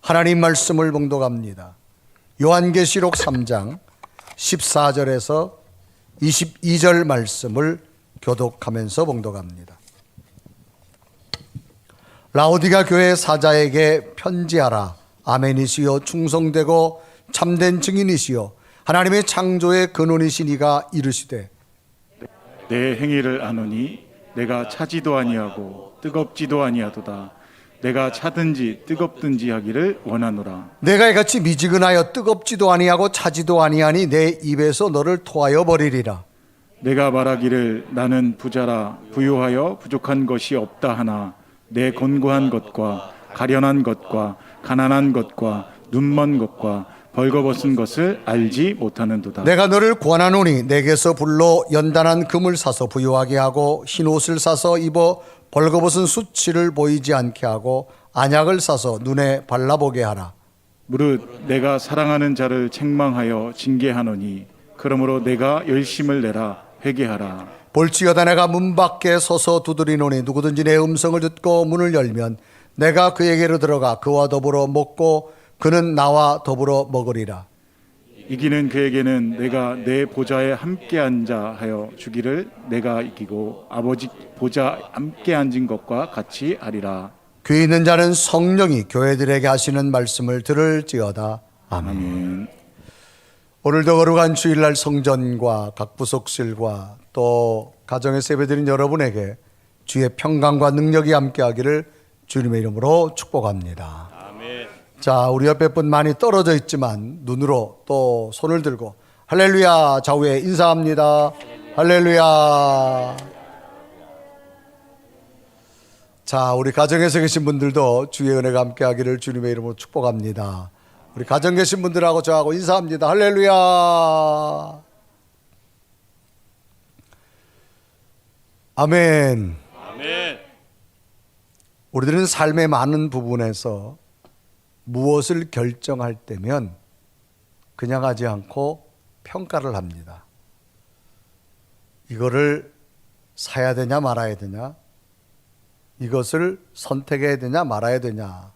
하나님 말씀을 봉독합니다. 요한계시록 3장 14절에서 22절 말씀을 교독하면서 봉독합니다. 라오디가 교회 사자에게 편지하라. 아멘이시요 충성되고 참된 증인이시요 하나님의 창조의 근원이신 이가 이르시되 내 행위를 아노니 내가 차지도 아니하고 뜨겁지도 아니하도다. 내가 차든지 뜨겁든지 하기를 원하노라. 내가 이같이 미지근하여 뜨겁지도 아니하고 차지도 아니하니 내 입에서 너를 토하여 버리리라. 내가 말하기를 나는 부자라 부유하여 부족한 것이 없다 하나 내 곤고한 것과 가련한 것과 가난한 것과 눈먼 것과 벌거벗은 것을 알지 못하는도다. 내가 너를 구원하노니 내게서 불로 연단한 금을 사서 부유하게 하고 흰 옷을 사서 입어 벌거벗은 수치를 보이지 않게 하고 안약을 사서 눈에 발라보게 하라. 무릇 내가 사랑하는 자를 책망하여 징계하노니 그러므로 내가 열심을 내라 회개하라. 볼지어다 내가 문 밖에 서서 두드리노니 누구든지 내 음성을 듣고 문을 열면 내가 그에게로 들어가 그와 더불어 먹고 그는 나와 더불어 먹으리라. 이기는 그에게는 내가 내 보좌에 함께 앉아 하여 주기를 내가 이기고 아버지 보좌 함께 앉은 것과 같이 하리라. 귀 있는 자는 성령이 교회들에게 하시는 말씀을 들을지어다. 아멘. 아멘. 오늘도 거룩한 주일날 성전과 각 부속실과 또 가정에서 예배드린 여러분에게 주의 평강과 능력이 함께하기를 주님의 이름으로 축복합니다. 아멘. 자, 우리 옆에 분 많이 떨어져 있지만 눈으로 또 손을 들고 할렐루야 좌우에 인사합니다. 할렐루야. 자, 우리 가정에서 계신 분들도 주의 은혜가 함께하기를 주님의 이름으로 축복합니다. 우리 가정 계신 분들하고 저하고 인사합니다. 할렐루야. 아멘. 아멘. 우리들은 삶의 많은 부분에서 무엇을 결정할 때면 그냥 하지 않고 평가를 합니다. 이거를 사야 되냐 말아야 되냐, 이것을 선택해야 되냐 말아야 되냐,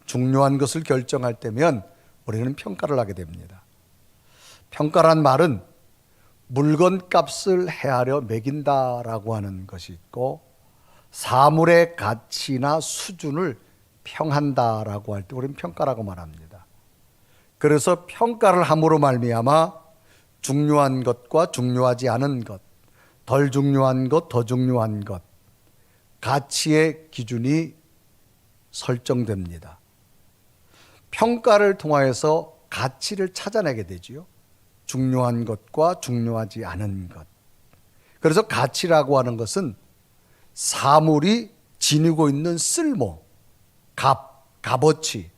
중요한 것을 결정할 때면 우리는 평가를 하게 됩니다. 평가란 말은 물건 값을 헤아려 매긴다라고 하는 것이 있고 사물의 가치나 수준을 평한다라고 할 때 우리는 평가라고 말합니다. 그래서 평가를 함으로 말미암아 중요한 것과 중요하지 않은 것, 덜 중요한 것, 더 중요한 것, 가치의 기준이 설정됩니다. 평가를 통하여서 가치를 찾아내게 되지요. 중요한 것과 중요하지 않은 것. 그래서 가치라고 하는 것은 사물이 지니고 있는 쓸모, 값어치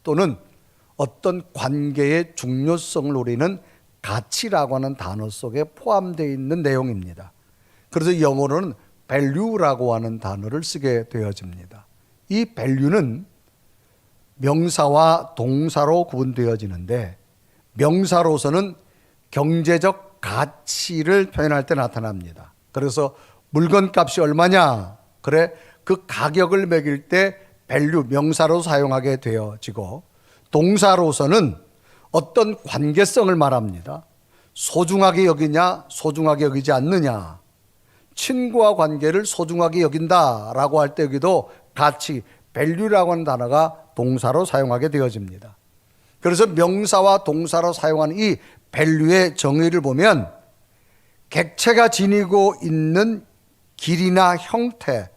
또는 어떤 관계의 중요성을 우리는 가치라고 하는 단어 속에 포함되어 있는 내용입니다. 그래서 영어로는 value라고 하는 단어를 쓰게 되어집니다. 이 value는 명사와 동사로 구분되어지는데 명사로서는 경제적 가치를 표현할 때 나타납니다. 그래서 물건 값이 얼마냐? 그래, 그 가격을 매길 때 value, 명사로 사용하게 되어지고 동사로서는 어떤 관계성을 말합니다. 소중하게 여기냐, 소중하게 여기지 않느냐. 친구와 관계를 소중하게 여긴다라고 할 때 여기도 가치, value라고 하는 단어가 동사로 사용하게 되어집니다. 그래서 명사와 동사로 사용하는 이 value의 정의를 보면 객체가 지니고 있는 길이나 형태,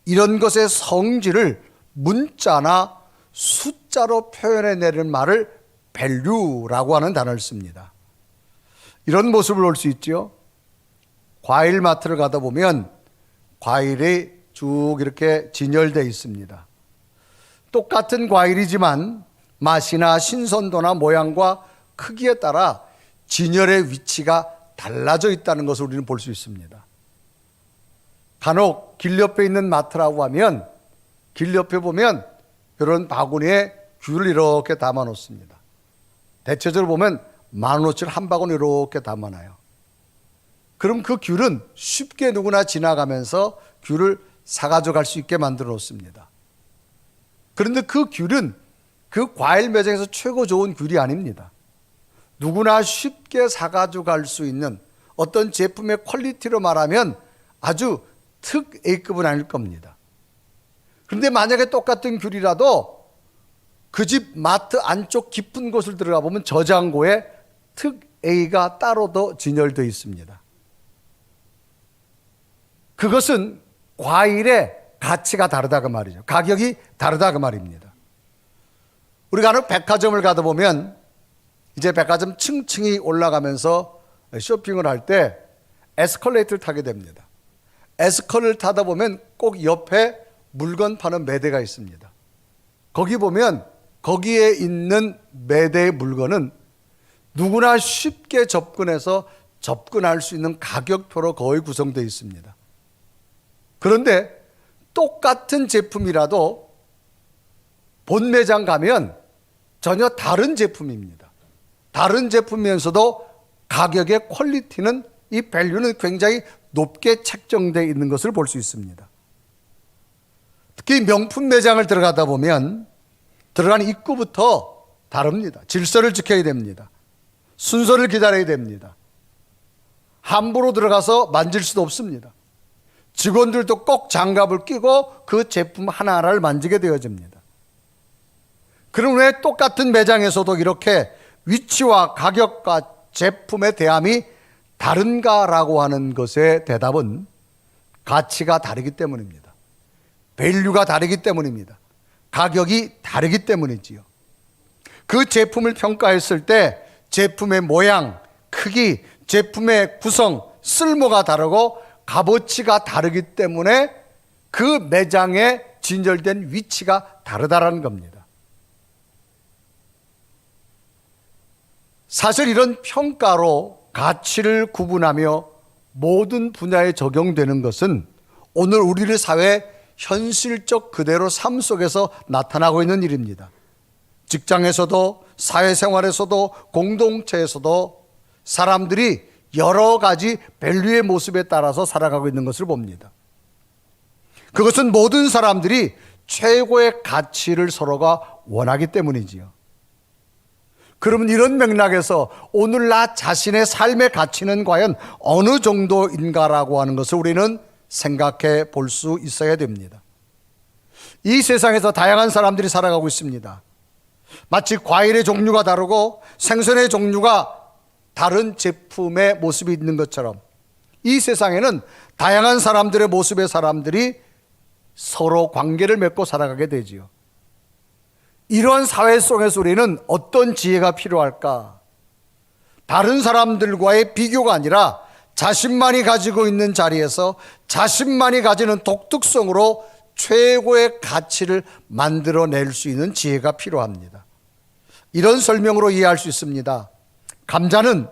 이런 것의 성질을 문자나 숫자로 표현해내는 말을 value라고 하는 단어를 씁니다. 이런 모습을 볼 수 있죠. 과일 마트를 가다 보면 과일이 쭉 이렇게 진열되어 있습니다. 똑같은 과일이지만 맛이나 신선도나 모양과 크기에 따라 진열의 위치가 달라져 있다는 것을 우리는 볼 수 있습니다. 간혹 길 옆에 있는 마트라고 하면 길 옆에 보면 이런 바구니에 귤을 이렇게 담아 놓습니다. 대체적으로 보면 10,000원어치를 한 바구니 이렇게 담아놔요. 그럼 그 귤은 쉽게 누구나 지나가면서 귤을 사가져 갈 수 있게 만들어 놓습니다. 그런데 그 귤은 그 과일 매장에서 최고 좋은 귤이 아닙니다. 누구나 쉽게 사가지고 갈 수 있는 어떤 제품의 퀄리티로 말하면 아주 특 A급은 아닐 겁니다. 그런데 만약에 똑같은 귤이라도 그 집 마트 안쪽 깊은 곳을 들어가 보면 저장고에 특 A가 따로 더 진열되어 있습니다. 그것은 과일의 가치가 다르다 그 말이죠. 가격이 다르다 그 말입니다. 우리가 어느 백화점을 가다 보면 이제 백화점 층층이 올라가면서 쇼핑을 할 때 에스컬레이터를 타게 됩니다. 에스컬레이터를 타다 보면 꼭 옆에 물건 파는 매대가 있습니다. 거기 보면 거기에 있는 매대의 물건은 누구나 쉽게 접근해서 접근할 수 있는 가격표로 거의 구성되어 있습니다. 그런데 똑같은 제품이라도 본 매장 가면 전혀 다른 제품입니다. 다른 제품이면서도 가격의 퀄리티는 이 밸류는 굉장히 높게 책정되어 있는 것을 볼 수 있습니다. 특히 명품 매장을 들어가다 보면 들어가는 입구부터 다릅니다. 질서를 지켜야 됩니다. 순서를 기다려야 됩니다. 함부로 들어가서 만질 수도 없습니다. 직원들도 꼭 장갑을 끼고 그 제품 하나하나를 만지게 되어집니다. 그럼 왜 똑같은 매장에서도 이렇게 위치와 가격과 제품의 대함이 다른가라고 하는 것의 대답은 가치가 다르기 때문입니다. 밸류가 다르기 때문입니다. 가격이 다르기 때문이지요. 그 제품을 평가했을 때 제품의 모양, 크기, 제품의 구성, 쓸모가 다르고 값어치가 다르기 때문에 그 매장에 진열된 위치가 다르다라는 겁니다. 사실 이런 평가로 가치를 구분하며 모든 분야에 적용되는 것은 오늘 우리의 사회 현실적 그대로 삶 속에서 나타나고 있는 일입니다. 직장에서도 사회생활에서도 공동체에서도 사람들이 여러 가지 밸류의 모습에 따라서 살아가고 있는 것을 봅니다. 그것은 모든 사람들이 최고의 가치를 서로가 원하기 때문이지요. 그러면 이런 맥락에서 오늘 나 자신의 삶의 가치는 과연 어느 정도인가라고 하는 것을 우리는 생각해 볼 수 있어야 됩니다. 이 세상에서 다양한 사람들이 살아가고 있습니다. 마치 과일의 종류가 다르고 생선의 종류가 다른 제품의 모습이 있는 것처럼 이 세상에는 다양한 사람들의 모습의 사람들이 서로 관계를 맺고 살아가게 되지요. 이런 사회 속에서 우리는 어떤 지혜가 필요할까? 다른 사람들과의 비교가 아니라 자신만이 가지고 있는 자리에서 자신만이 가지는 독특성으로 최고의 가치를 만들어낼 수 있는 지혜가 필요합니다. 이런 설명으로 이해할 수 있습니다. 감자는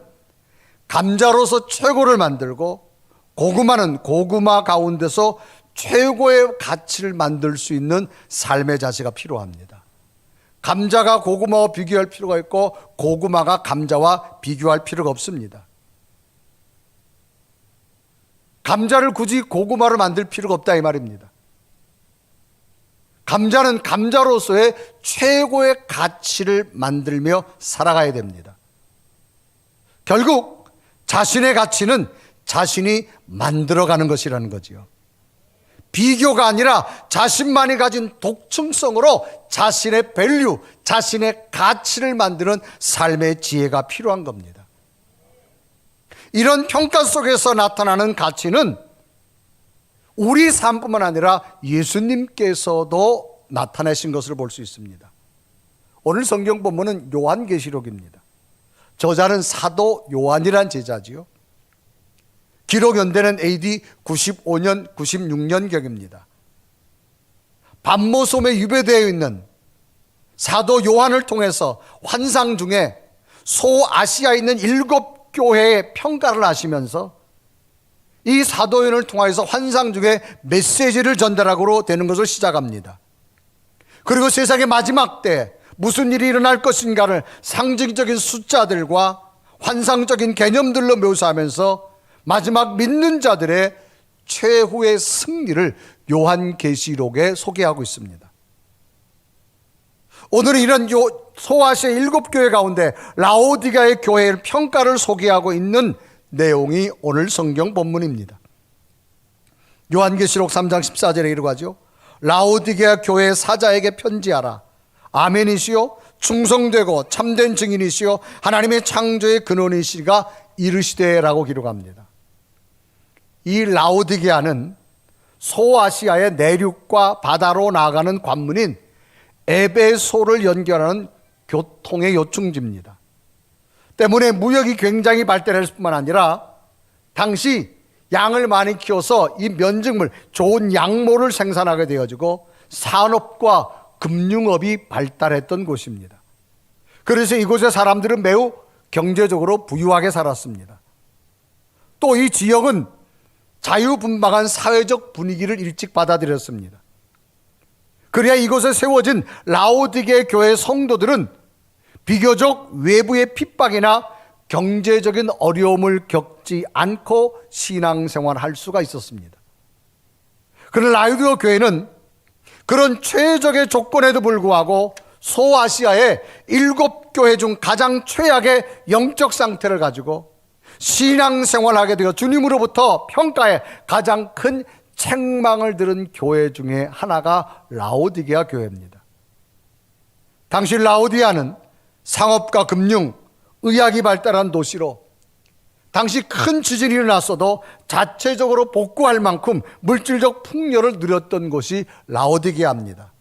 감자로서 최고를 만들고 고구마는 고구마 가운데서 최고의 가치를 만들 수 있는 삶의 자세가 필요합니다. 감자가 고구마와 비교할 필요가 있고 고구마가 감자와 비교할 필요가 없습니다. 감자를 굳이 고구마로 만들 필요가 없다 이 말입니다. 감자는 감자로서의 최고의 가치를 만들며 살아가야 됩니다. 결국 자신의 가치는 자신이 만들어가는 것이라는 거지요. 비교가 아니라 자신만이 가진 독특성으로 자신의 밸류, 자신의 가치를 만드는 삶의 지혜가 필요한 겁니다. 이런 평가 속에서 나타나는 가치는 우리 삶뿐만 아니라 예수님께서도 나타내신 것을 볼 수 있습니다. 오늘 성경 본문은 요한계시록입니다. 저자는 사도 요한이란 제자지요. 기록 연대는 AD 95년, 96년경입니다. 반모섬에 유배되어 있는 사도 요한을 통해서 환상 중에 소아시아에 있는 7교회의 평가를 하시면서 이 사도 요한을 통해서 환상 중에 메시지를 전달하고 되는 것을 시작합니다. 그리고 세상의 마지막 때 무슨 일이 일어날 것인가를 상징적인 숫자들과 환상적인 개념들로 묘사하면서 마지막 믿는 자들의 최후의 승리를 요한계시록에 소개하고 있습니다. 오늘은 이런 소아시아 7교회 가운데 라오디게아의 교회의 평가를 소개하고 있는 내용이 오늘 성경 본문입니다. 요한계시록 3장 14절에 이르고 하죠. 라오디게아 교회의 사자에게 편지하라. 아멘이시요 충성되고 참된 증인이시요 하나님의 창조의 근원이시가 이르시되라고 기록합니다. 이 라오디게아는 소아시아의 내륙과 바다로 나가는 관문인 에베소를 연결하는 교통의 요충지입니다. 때문에 무역이 굉장히 발달했을 뿐만 아니라 당시 양을 많이 키워서 이 면적물, 좋은 양모를 생산하게 되어지고 산업과 금융업이 발달했던 곳입니다. 그래서 이곳의 사람들은 매우 경제적으로 부유하게 살았습니다. 또 이 지역은 자유분방한 사회적 분위기를 일찍 받아들였습니다. 그래야 이곳에 세워진 라오디게 교회 성도들은 비교적 외부의 핍박이나 경제적인 어려움을 겪지 않고 신앙생활을 할 수가 있었습니다. 그러나 라오디게 교회는 그런 최적의 조건에도 불구하고 소아시아의 7교회 중 가장 최악의 영적 상태를 가지고 신앙생활하게 되어 주님으로부터 평가에 가장 큰 책망을 들은 교회 중에 하나가 라오디게아 교회입니다. 당시 라오디게아는 상업과 금융, 의학이 발달한 도시로 당시 큰 지진이 일어났어도 자체적으로 복구할 만큼 물질적 풍요를 누렸던 곳이 라오디게아입니다.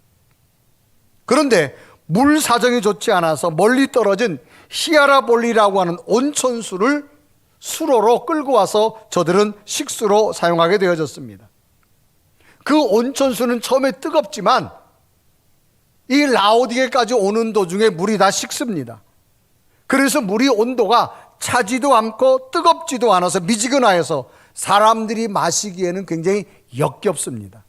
그런데 물 사정이 좋지 않아서 멀리 떨어진 히아라볼리라고 하는 온천수를 수로로 끌고 와서 저들은 식수로 사용하게 되어졌습니다. 그 온천수는 처음에 뜨겁지만 이 라오디게까지 오는 도중에 물이 다 식습니다. 그래서 물이 온도가 차지도 않고 뜨겁지도 않아서 미지근하여서 사람들이 마시기에는 굉장히 역겹습니다.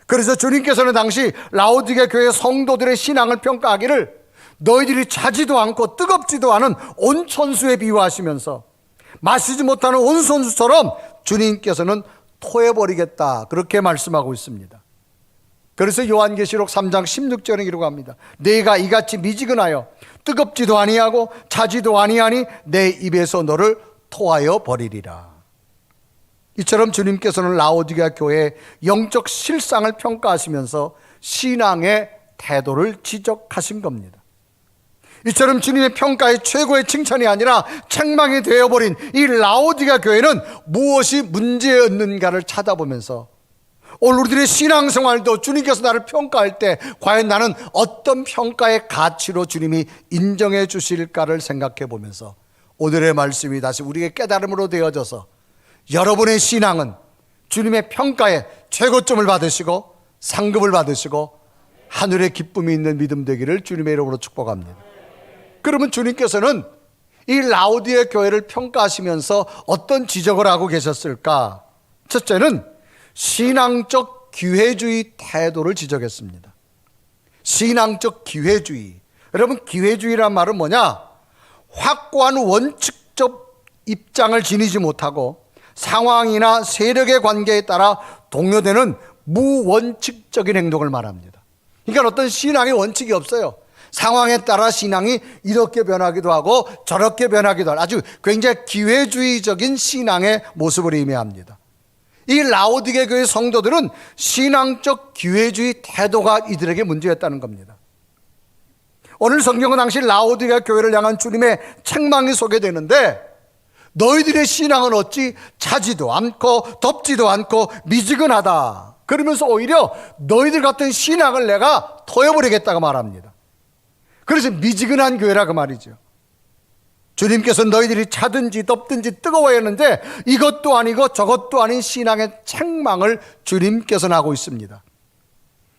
그래서 주님께서는 당시 라오디게 교회 성도들의 신앙을 평가하기를 너희들이 차지도 않고 뜨겁지도 않은 온천수에 비유하시면서 마시지 못하는 온천수처럼 주님께서는 토해버리겠다, 그렇게 말씀하고 있습니다. 그래서 요한계시록 3장 16절에 기록합니다. 내가 이같이 미지근하여 뜨겁지도 아니하고 차지도 아니하니 내 입에서 너를 토하여 버리리라. 이처럼 주님께서는 라오디게아 교회의 영적 실상을 평가하시면서 신앙의 태도를 지적하신 겁니다. 이처럼 주님의 평가의 최고의 칭찬이 아니라 책망이 되어버린 이 라오디게아 교회는 무엇이 문제였는가를 찾아보면서 오늘 우리들의 신앙생활도 주님께서 나를 평가할 때 과연 나는 어떤 평가의 가치로 주님이 인정해 주실까를 생각해 보면서 오늘의 말씀이 다시 우리에게 깨달음으로 되어져서 여러분의 신앙은 주님의 평가에 최고점을 받으시고 상급을 받으시고 하늘의 기쁨이 있는 믿음 되기를 주님의 이름으로 축복합니다. 그러면 주님께서는 이 라오디게 교회를 평가하시면서 어떤 지적을 하고 계셨을까? 첫째는 신앙적 기회주의 태도를 지적했습니다. 신앙적 기회주의. 여러분, 기회주의란 말은 뭐냐? 확고한 원칙적 입장을 지니지 못하고 상황이나 세력의 관계에 따라 동요되는 무원칙적인 행동을 말합니다. 그러니까 어떤 신앙의 원칙이 없어요. 상황에 따라 신앙이 이렇게 변하기도 하고 저렇게 변하기도 하고 아주 굉장히 기회주의적인 신앙의 모습을 의미합니다. 이 라오디게 교회 성도들은 신앙적 기회주의 태도가 이들에게 문제였다는 겁니다. 오늘 성경은 당시 라오디게 교회를 향한 주님의 책망이 소개되는데 너희들의 신앙은 어찌 차지도 않고 덥지도 않고 미지근하다. 그러면서 오히려 너희들 같은 신앙을 내가 토해버리겠다고 말합니다. 그래서 미지근한 교회라고 말이죠. 주님께서 너희들이 차든지 덥든지 뜨거워했는데 이것도 아니고 저것도 아닌 신앙의 책망을 주님께서는 하고 있습니다.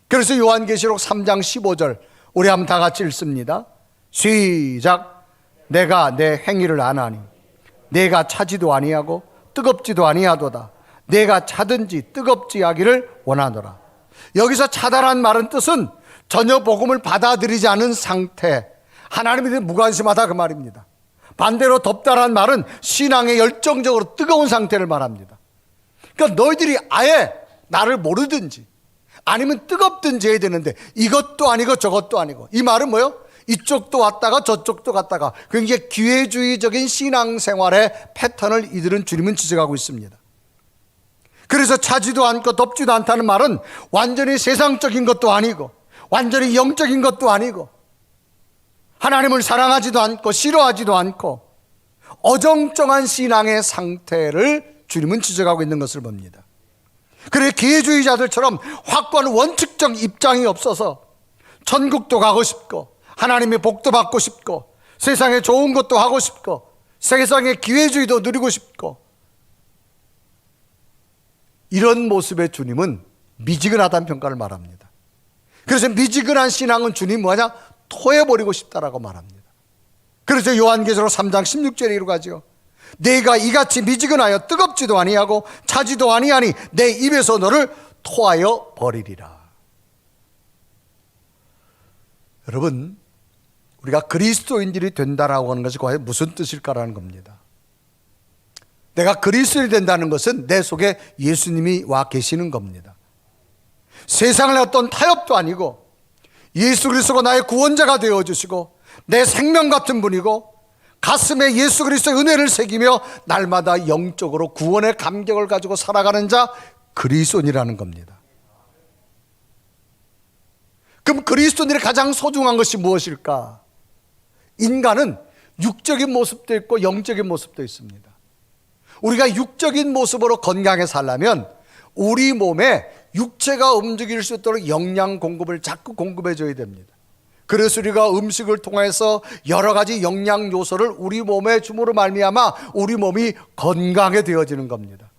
그래서 요한계시록 3장 15절 우리 한번 다 같이 읽습니다. 시작. 내가 내 행위를 아나니 내가 차지도 아니하고 뜨겁지도 아니하도다. 내가 차든지 뜨겁지 하기를 원하노라. 여기서 차다란 말은 뜻은 전혀 복음을 받아들이지 않은 상태, 하나님에 대해 무관심하다 그 말입니다. 반대로 덥다란 말은 신앙에 열정적으로 뜨거운 상태를 말합니다. 그러니까 너희들이 아예 나를 모르든지 아니면 뜨겁든지 해야 되는데 이것도 아니고 저것도 아니고. 이 말은 뭐예요? 이쪽도 왔다가 저쪽도 갔다가. 굉장히 기회주의적인 신앙생활의 패턴을 이들은 주님은 지적하고 있습니다. 그래서 차지도 않고 덥지도 않다는 말은 완전히 세상적인 것도 아니고 완전히 영적인 것도 아니고 하나님을 사랑하지도 않고 싫어하지도 않고 어정쩡한 신앙의 상태를 주님은 지적하고 있는 것을 봅니다. 그래 기회주의자들처럼 확고한 원칙적 입장이 없어서 천국도 가고 싶고 하나님의 복도 받고 싶고 세상에 좋은 것도 하고 싶고 세상의 기회주의도 누리고 싶고 이런 모습의 주님은 미지근하다는 평가를 말합니다. 그래서 미지근한 신앙은 주님 뭐냐? 토해버리고 싶다라고 말합니다. 그래서 요한계시록 3장 16절에 이루어가죠. 내가 이같이 미지근하여 뜨겁지도 아니하고 차지도 아니하니 내 입에서 너를 토하여 버리리라. 여러분, 우리가 그리스도인들이 된다라고 하는 것이 과연 무슨 뜻일까라는 겁니다. 내가 그리스도인이 된다는 것은 내 속에 예수님이 와 계시는 겁니다. 세상의 어떤 타협도 아니고 예수 그리스도가 나의 구원자가 되어주시고 내 생명 같은 분이고 가슴에 예수 그리스도의 은혜를 새기며 날마다 영적으로 구원의 감격을 가지고 살아가는 자, 그리스도인이라는 겁니다. 그럼 그리스도인들의 가장 소중한 것이 무엇일까? 인간은 육적인 모습도 있고 영적인 모습도 있습니다. 우리가 육적인 모습으로 건강하게 살려면 우리 몸에 육체가 움직일 수 있도록 영양 공급을 자꾸 공급해 줘야 됩니다. 그래서 우리가 음식을 통해서 여러 가지 영양 요소를 우리 몸에 줌으로 말미암아 우리 몸이 건강하게 되어지는 겁니다.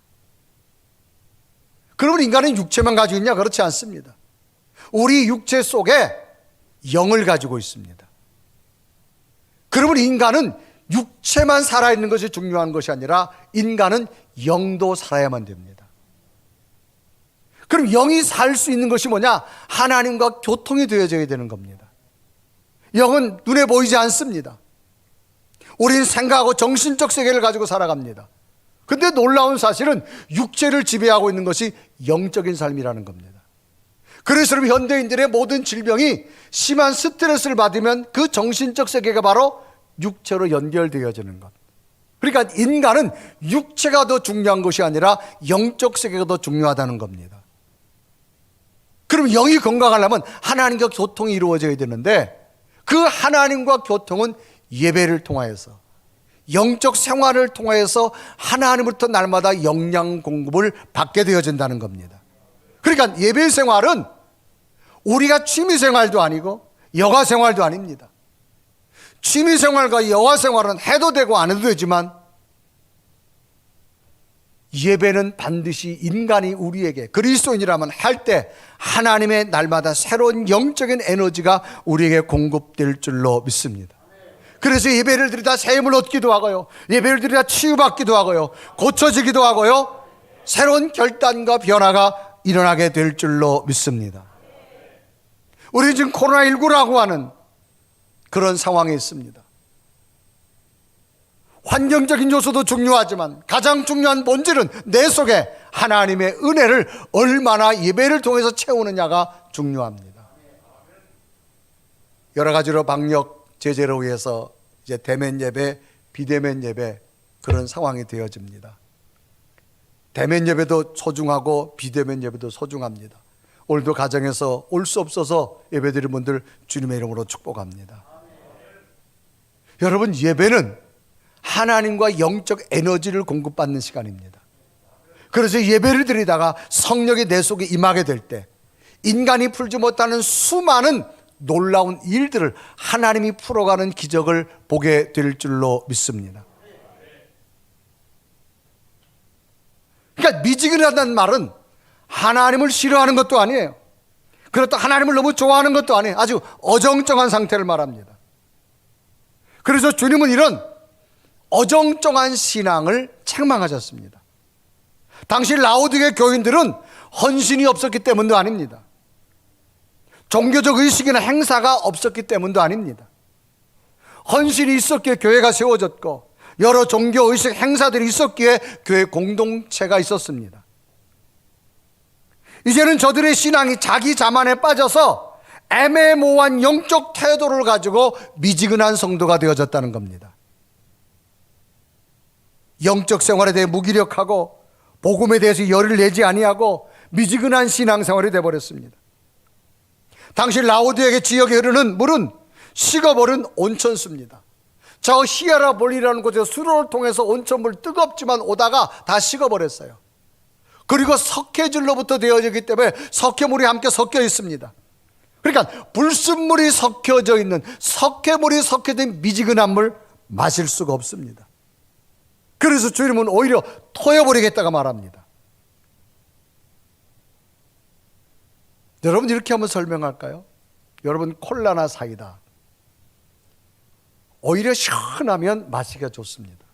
그러면 인간은 육체만 가지고 있냐? 그렇지 않습니다. 우리 육체 속에 영을 가지고 있습니다. 그러면 인간은 육체만 살아있는 것이 중요한 것이 아니라 인간은 영도 살아야만 됩니다. 그럼 영이 살 수 있는 것이 뭐냐? 하나님과 교통이 되어져야 되는 겁니다. 영은 눈에 보이지 않습니다. 우린 생각하고 정신적 세계를 가지고 살아갑니다. 근데 놀라운 사실은 육체를 지배하고 있는 것이 영적인 삶이라는 겁니다. 그래서 현대인들의 모든 질병이 심한 스트레스를 받으면 그 정신적 세계가 바로 육체로 연결되어지는 것. 그러니까 인간은 육체가 더 중요한 것이 아니라 영적 세계가 더 중요하다는 겁니다. 그럼 영이 건강하려면 하나님과 교통이 이루어져야 되는데 그 하나님과 교통은 예배를 통하여서 영적 생활을 통하여서 하나님으로부터 날마다 영양 공급을 받게 되어진다는 겁니다. 그러니까 예배 생활은 우리가 취미 생활도 아니고 여가 생활도 아닙니다. 취미 생활과 여가 생활은 해도 되고 안 해도 되지만 예배는 반드시 인간이 우리에게 그리스도인이라면 할 때 하나님의 날마다 새로운 영적인 에너지가 우리에게 공급될 줄로 믿습니다. 그래서 예배를 드리다 새 힘을 얻기도 하고요, 예배를 드리다 치유받기도 하고요, 고쳐지기도 하고요, 새로운 결단과 변화가 일어나게 될 줄로 믿습니다. 우리 지금 코로나19라고 하는 그런 상황에 있습니다. 환경적인 요소도 중요하지만 가장 중요한 본질은 내 속에 하나님의 은혜를 얼마나 예배를 통해서 채우느냐가 중요합니다. 여러 가지로 방역 제재로 위해서 이제 대면 예배, 비대면 예배 그런 상황이 되어집니다. 대면 예배도 소중하고 비대면 예배도 소중합니다. 오늘도 가정에서 올 수 없어서 예배드린 분들 주님의 이름으로 축복합니다. 여러분, 예배는 하나님과 영적 에너지를 공급받는 시간입니다. 그래서 예배를 드리다가 성령이 내 속에 임하게 될 때 인간이 풀지 못하는 수많은 놀라운 일들을 하나님이 풀어가는 기적을 보게 될 줄로 믿습니다. 그러니까 미지근하다는 말은 하나님을 싫어하는 것도 아니에요. 그렇다고 하나님을 너무 좋아하는 것도 아니에요. 아주 어정쩡한 상태를 말합니다. 그래서 주님은 이런 어정쩡한 신앙을 책망하셨습니다. 당시 라오디게 교인들은 헌신이 없었기 때문도 아닙니다. 종교적 의식이나 행사가 없었기 때문도 아닙니다. 헌신이 있었기에 교회가 세워졌고 여러 종교 의식 행사들이 있었기에 교회 공동체가 있었습니다. 이제는 저들의 신앙이 자기 자만에 빠져서 애매모호한 영적 태도를 가지고 미지근한 성도가 되어졌다는 겁니다. 영적 생활에 대해 무기력하고 복음에 대해서 열을 내지 아니하고 미지근한 신앙생활이 되어버렸습니다. 당시 라오디게 지역에 흐르는 물은 식어버린 온천수입니다. 저 히에라볼리라는 곳에서 수로를 통해서 온천물 뜨겁지만 오다가 다 식어버렸어요. 그리고 석회질로부터 되어지기 때문에 석회물이 함께 섞여 있습니다. 그러니까 불순물이 섞여져 있는, 석회물이 섞여진 미지근한 물 마실 수가 없습니다. 그래서 주님은 오히려 토해버리겠다가 말합니다. 여러분, 이렇게 한번 설명할까요? 여러분, 콜라나 사이다, 오히려 시원하면 마시기가 좋습니다.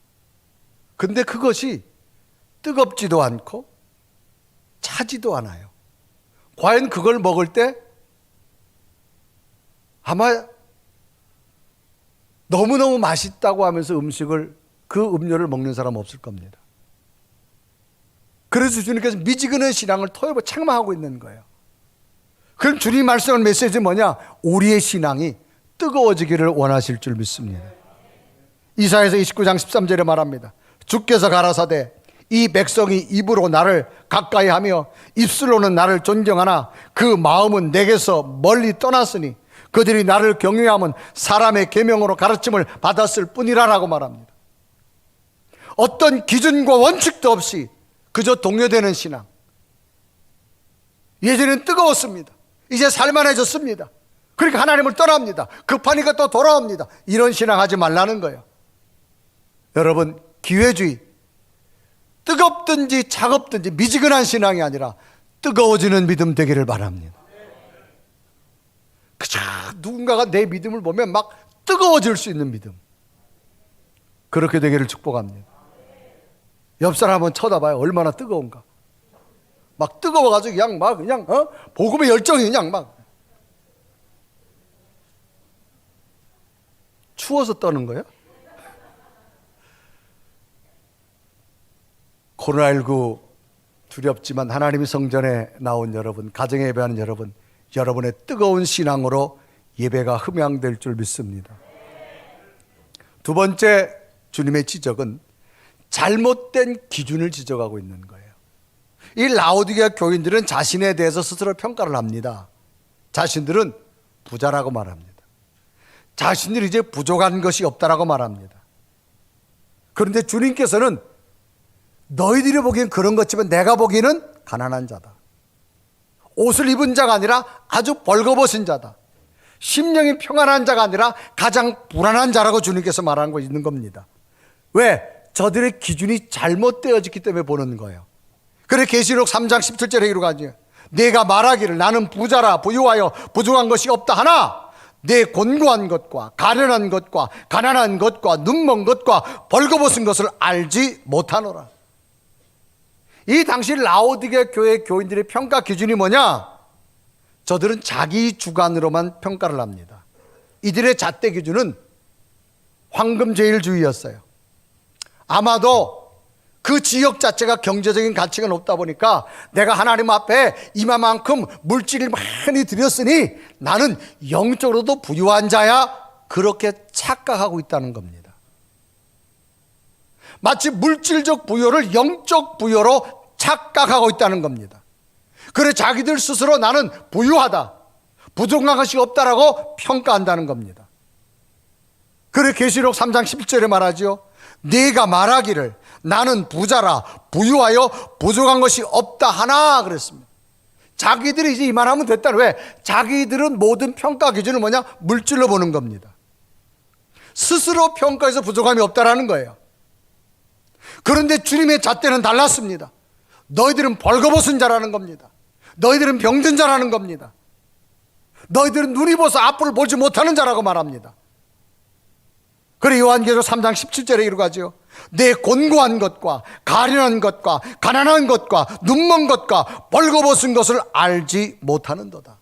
근데 그것이 뜨겁지도 않고 차지도 않아요. 과연 그걸 먹을 때 아마 너무너무 맛있다고 하면서 그 음료를 먹는 사람 없을 겁니다. 그래서 주님께서 미지근한 신앙을 토해버 책망하고 있는 거예요. 그럼 주님이 말씀하는 메시지는 뭐냐? 우리의 신앙이 뜨거워지기를 원하실 줄 믿습니다. 이사야서 29장 13절에 말합니다. 주께서 가라사대 이 백성이 입으로 나를 가까이 하며 입술로는 나를 존경하나 그 마음은 내게서 멀리 떠났으니 그들이 나를 경외하면 사람의 계명으로 가르침을 받았을 뿐이라라고 말합니다. 어떤 기준과 원칙도 없이 그저 동요되는 신앙. 예전에는 뜨거웠습니다. 이제 살만해졌습니다. 그러니까 하나님을 떠납니다. 급하니까 또 돌아옵니다. 이런 신앙 하지 말라는 거예요. 여러분, 기회주의, 뜨겁든지 차갑든지 미지근한 신앙이 아니라 뜨거워지는 믿음 되기를 바랍니다. 그저 누군가가 내 믿음을 보면 막 뜨거워질 수 있는 믿음, 그렇게 되기를 축복합니다. 옆 사람 한번 쳐다봐요. 얼마나 뜨거운가. 막 뜨거워가지고 그냥 복음의 열정이 그냥 막 추워서 떠는 거예요? 코로나19 두렵지만 하나님의 성전에 나온 여러분, 가정에 예배하는 여러분, 여러분의 뜨거운 신앙으로 예배가 흠양될 줄 믿습니다. 두 번째 주님의 지적은 잘못된 기준을 지적하고 있는 거예요. 이 라오디게아 교인들은 자신에 대해서 스스로 평가를 합니다. 자신들은 부자라고 말합니다. 자신들이 이제 부족한 것이 없다라고 말합니다. 그런데 주님께서는 너희들이 보기엔 그런 것지만 내가 보기에는 가난한 자다. 옷을 입은 자가 아니라 아주 벌거벗은 자다. 심령이 평안한 자가 아니라 가장 불안한 자라고 주님께서 말하는 거 있는 겁니다. 왜? 저들의 기준이 잘못되어졌기 때문에 보는 거예요. 그래 계시록 3장 17절에 이루어가지고 내가 말하기를 나는 부자라 부유하여 부족한 것이 없다 하나 내 곤고한 것과 가련한 것과 가난한 것과 눈먼 것과 벌거벗은 것을 알지 못하노라. 이 당시 라오디게 교회 교인들의 평가 기준이 뭐냐? 저들은 자기 주관으로만 평가를 합니다. 이들의 잣대 기준은 황금제일주의였어요. 아마도 그 지역 자체가 경제적인 가치가 높다 보니까 내가 하나님 앞에 이만큼 물질을 많이 드렸으니 나는 영적으로도 부유한 자야, 그렇게 착각하고 있다는 겁니다. 마치 물질적 부여를 영적 부여로 착각하고 있다는 겁니다. 그래 자기들 스스로 나는 부유하다, 부족한 것이 없다라고 평가한다는 겁니다. 그래 계시록 3장 11절에 말하죠. 네가 말하기를 나는 부자라 부유하여 부족한 것이 없다 하나 그랬습니다. 자기들이 이제 이만하면 됐다는, 왜? 자기들은 모든 평가 기준은 뭐냐? 물질로 보는 겁니다. 스스로 평가해서 부족함이 없다라는 거예요. 그런데 주님의 잣대는 달랐습니다. 너희들은 벌거벗은 자라는 겁니다. 너희들은 병든 자라는 겁니다. 너희들은 눈이 부어서 앞을 보지 못하는 자라고 말합니다. 그래 요한계시록 3장 17절에 이루어가지요. 내 곤고한 것과 가련한 것과 가난한 것과 눈먼 것과 벌거벗은 것을 알지 못하는도다.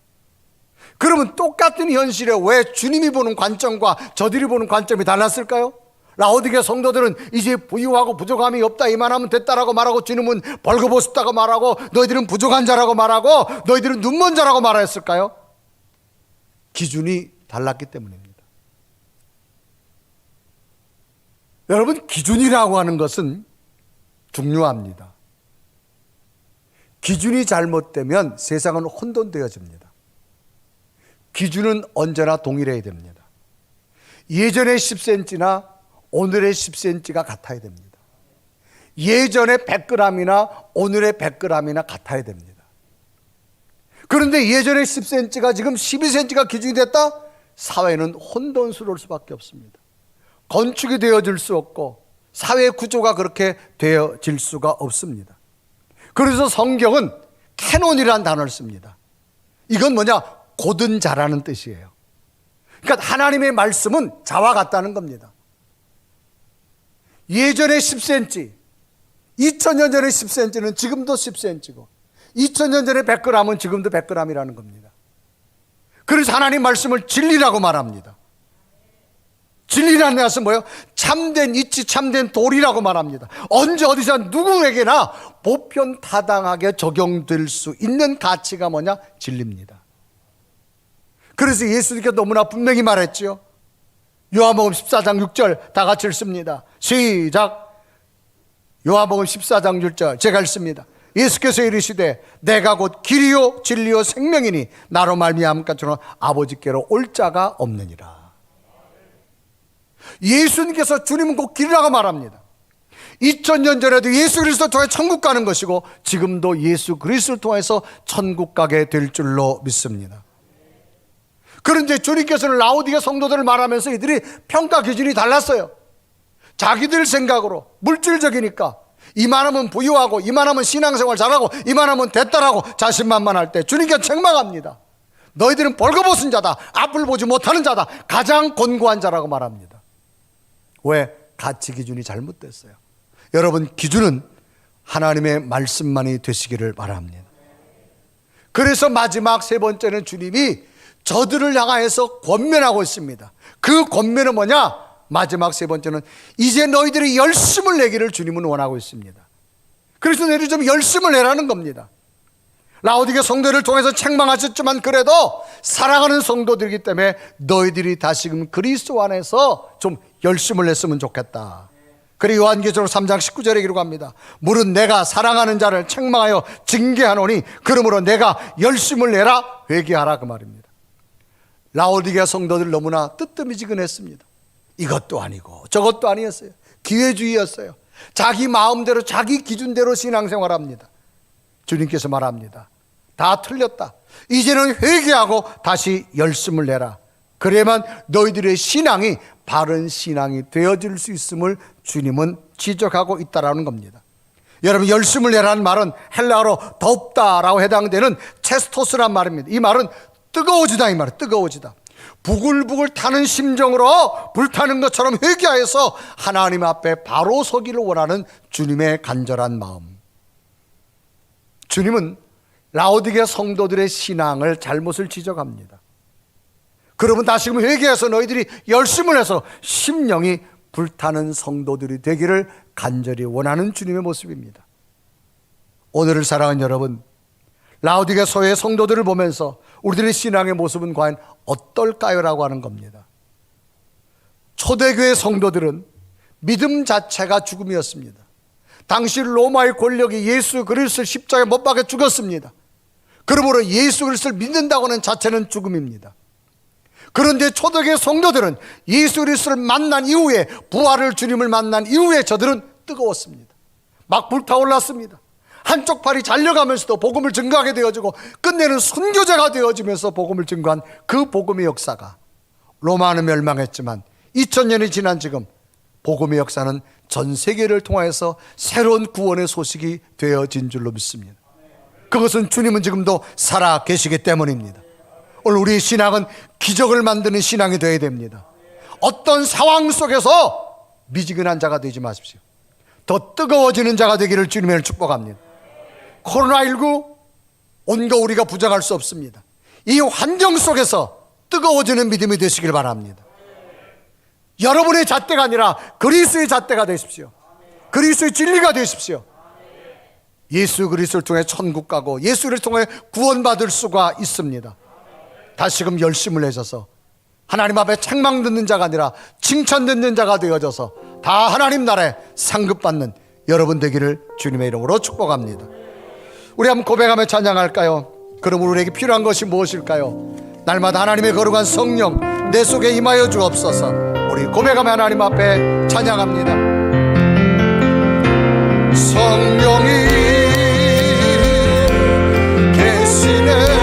그러면 똑같은 현실에 왜 주님이 보는 관점과 저들이 보는 관점이 달랐을까요? 라오디게 성도들은 이제 부유하고 부족함이 없다, 이만하면 됐다라고 말하고, 주님은 벌거벗었다고 말하고, 너희들은 부족한 자라고 말하고, 너희들은 눈먼 자라고 말했을까요? 기준이 달랐기 때문입니다. 여러분, 기준이라고 하는 것은 중요합니다. 기준이 잘못되면 세상은 혼돈되어집니다. 기준은 언제나 동일해야 됩니다. 예전의 10cm나 오늘의 10cm가 같아야 됩니다. 예전의 100g이나 오늘의 100g이나 같아야 됩니다. 그런데 예전의 10cm가 지금 12cm가 기준이 됐다? 사회는 혼돈스러울 수밖에 없습니다. 건축이 되어질 수 없고 사회 구조가 그렇게 되어질 수가 없습니다. 그래서 성경은 캐논이라는 단어를 씁니다. 이건 뭐냐? 곧은 자라는 뜻이에요. 그러니까 하나님의 말씀은 자와 같다는 겁니다. 예전에 10cm, 2000년 전에 10cm는 지금도 10cm고 2000년 전에 100g은 지금도 100g이라는 겁니다. 그래서 하나님 말씀을 진리라고 말합니다. 진리라는 것은 뭐예요? 참된 이치, 참된 도리라고 말합니다. 언제 어디서 누구에게나 보편타당하게 적용될 수 있는 가치가 뭐냐? 진리입니다. 그래서 예수님께서 너무나 분명히 말했죠. 요한복음 14장 6절 다 같이 읽습니다. 시작. 요한복음 14장 6절 제가 읽습니다. 예수께서 이르시되 내가 곧 길이요 진리요 생명이니 나로 말미암은 것처럼 아버지께로 올 자가 없느니라. 예수님께서 주님은 곧 길이라고 말합니다. 2000년 전에도 예수 그리스도 통해 천국 가는 것이고 지금도 예수 그리스도를 통해서 천국 가게 될 줄로 믿습니다. 그런데 주님께서는 라오디게 성도들을 말하면서 이들이 평가 기준이 달랐어요. 자기들 생각으로 물질적이니까 이만하면 부유하고 이만하면 신앙생활 잘하고 이만하면 됐다라고 자신만만할 때 주님께서 책망합니다. 너희들은 벌거벗은 자다, 앞을 보지 못하는 자다, 가장 곤고한 자라고 말합니다. 왜? 가치 기준이 잘못됐어요. 여러분, 기준은 하나님의 말씀만이 되시기를 바랍니다. 그래서 마지막 세 번째는 주님이 저들을 향하여서 권면하고 있습니다. 그 권면은 뭐냐? 마지막 세 번째는 이제 너희들이 열심을 내기를 주님은 원하고 있습니다. 그래서 너희들이 좀 열심을 내라는 겁니다. 라오디게 성도를 통해서 책망하셨지만 그래도 사랑하는 성도들이기 때문에 너희들이 다시금 그리스도 안에서 좀 열심을 냈으면 좋겠다. 그리고 요한계시록 3장 19절에 기록합니다. 물은 내가 사랑하는 자를 책망하여 징계하노니 그러므로 내가 열심을 내라 회개하라, 그 말입니다. 라오디게 성도들 너무나 뜨뜨미지근했습니다. 이것도 아니고 저것도 아니었어요. 기회주의였어요. 자기 마음대로 자기 기준대로 신앙생활합니다. 주님께서 말합니다. 다 틀렸다. 이제는 회개하고 다시 열심을 내라. 그래야만 너희들의 신앙이 바른 신앙이 되어질 수 있음을 주님은 지적하고 있다라는 겁니다. 여러분, 열심을 내라는 말은 헬라어로 덥다라고 해당되는 체스토스란 말입니다. 이 말은 뜨거워지다, 이 말은 뜨거워지다. 부글부글 타는 심정으로 불타는 것처럼 회개하여서 하나님 앞에 바로 서기를 원하는 주님의 간절한 마음. 주님은 라오디게 성도들의 신앙을 잘못을 지적합니다. 그러면 다시금 회개해서 너희들이 열심을 해서 심령이 불타는 성도들이 되기를 간절히 원하는 주님의 모습입니다. 오늘을 사랑하는 여러분, 라오디게 교회의 성도들을 보면서 우리들의 신앙의 모습은 과연 어떨까요? 라고 하는 겁니다. 초대교회 성도들은 믿음 자체가 죽음이었습니다. 당시 로마의 권력이 예수 그리스도를 십자가에 못 박아 죽었습니다. 그러므로 예수 그리스도를 믿는다고 하는 자체는 죽음입니다. 그런데 초대교회 성도들은 예수 그리스도를 만난 이후에, 부활을 주님을 만난 이후에 저들은 뜨거웠습니다. 막 불타올랐습니다. 한쪽 팔이 잘려가면서도 복음을 증거하게 되어지고 끝내는 순교자가 되어지면서 복음을 증거한 그 복음의 역사가, 로마는 멸망했지만 2000년이 지난 지금 복음의 역사는 전 세계를 통하여서 새로운 구원의 소식이 되어진 줄로 믿습니다. 그것은 주님은 지금도 살아 계시기 때문입니다. 오늘 우리의 신앙은 기적을 만드는 신앙이 되어야 됩니다. 어떤 상황 속에서 미지근한 자가 되지 마십시오. 더 뜨거워지는 자가 되기를 주님을 축복합니다. 코로나19 온 거 우리가 부정할 수 없습니다. 이 환경 속에서 뜨거워지는 믿음이 되시길 바랍니다. 여러분의 잣대가 아니라 그리스도의 잣대가 되십시오. 그리스도의 진리가 되십시오. 예수 그리스도를 통해 천국 가고 예수를 통해 구원받을 수가 있습니다. 다시금 열심을 내셔서 하나님 앞에 책망 듣는 자가 아니라 칭찬 듣는 자가 되어져서 다 하나님 나라에 상급받는 여러분 되기를 주님의 이름으로 축복합니다. 우리 한번 고백하며 찬양할까요? 그럼 우리에게 필요한 것이 무엇일까요? 날마다 하나님의 거룩한 성령 내 속에 임하여 주옵소서. 우리 고백하며 하나님 앞에 찬양합니다. 성령이 계시네.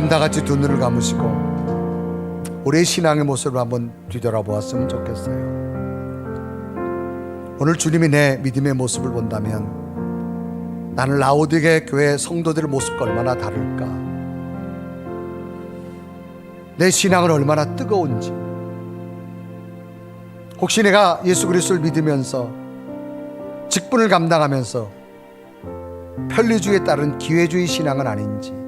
다 같이 두 눈을 감으시고 우리의 신앙의 모습을 한번 뒤돌아보았으면 좋겠어요. 오늘 주님이 내 믿음의 모습을 본다면 나는 라오디게 교회 성도들의 모습과 얼마나 다를까? 내 신앙은 얼마나 뜨거운지. 혹시 내가 예수 그리스도를 믿으면서 직분을 감당하면서 편리주의에 따른 기회주의 신앙은 아닌지,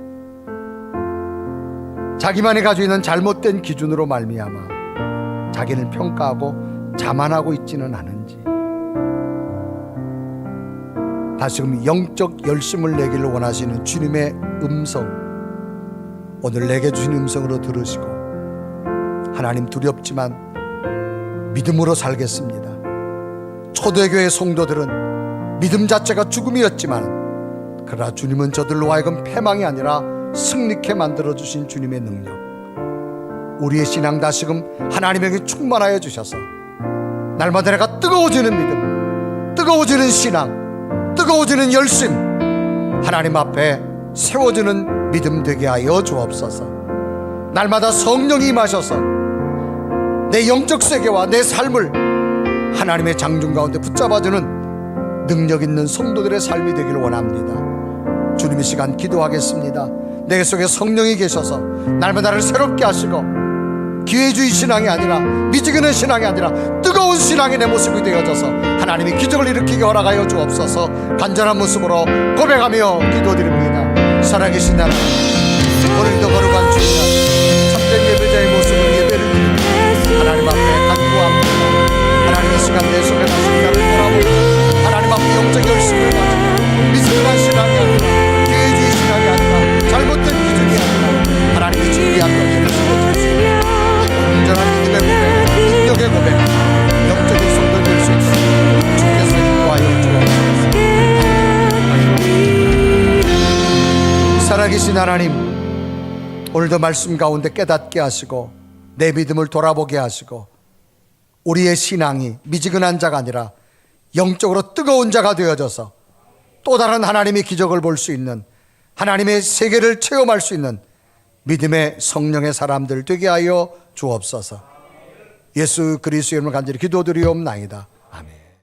자기만이 가지고 있는 잘못된 기준으로 말미암아 자기를 평가하고 자만하고 있지는 않은지, 다시금 영적 열심을 내기를 원하시는 주님의 음성, 오늘 내게 주신 음성으로 들으시고 하나님 두렵지만 믿음으로 살겠습니다. 초대교회 성도들은 믿음 자체가 죽음이었지만 그러나 주님은 저들로 하여금 패망이 아니라 승리케 만들어주신 주님의 능력, 우리의 신앙 다시금 하나님에게 충만하여 주셔서 날마다 내가 뜨거워지는 믿음, 뜨거워지는 신앙, 뜨거워지는 열심, 하나님 앞에 세워지는 믿음 되게 하여 주옵소서. 날마다 성령이 임하셔서 내 영적 세계와 내 삶을 하나님의 장중 가운데 붙잡아주는 능력 있는 성도들의 삶이 되기를 원합니다. 주님 이 시간 기도하겠습니다. 내 속에 성령이 계셔서 날마다 나를 새롭게 하시고 기회주의 신앙이 아니라 미지근한 신앙이 아니라 뜨거운 신앙이 내 모습이 되어져서 하나님이 기적을 일으키게 허락하여 주옵소서. 간절한 모습으로 고백하며 기도드립니다. 살아계신 하나님, 오늘도 거룩한 주님, 참된 예배자의 모습으로 예배를 드립니다. 하나님 앞에 간구합니다. 하나님 이 시간 내 속에 다시 나를 돌아보고 하나님 앞에 영적 열심을 가지고 미지근한 신앙이 아니라 기회주의 신앙이 아니라 잘못된 기준이 아니라 하나님이 준비한 것들을 세워주시고 온전한 믿음의 고백, 능력의 고백, 영적인 성도 될 수 있도록 주께서 인도하여 주옵소서. 살아계신 하나님, 오늘도 말씀 가운데 깨닫게 하시고 내 믿음을 돌아보게 하시고 우리의 신앙이 미지근한 자가 아니라 영적으로 뜨거운 자가 되어져서 또 다른 하나님의 기적을 볼 수 있는, 하나님의 세계를 체험할 수 있는 믿음의 성령의 사람들 되게 하여 주옵소서. 예수 그리스도의 이름으로 간절히 기도드리옵나이다.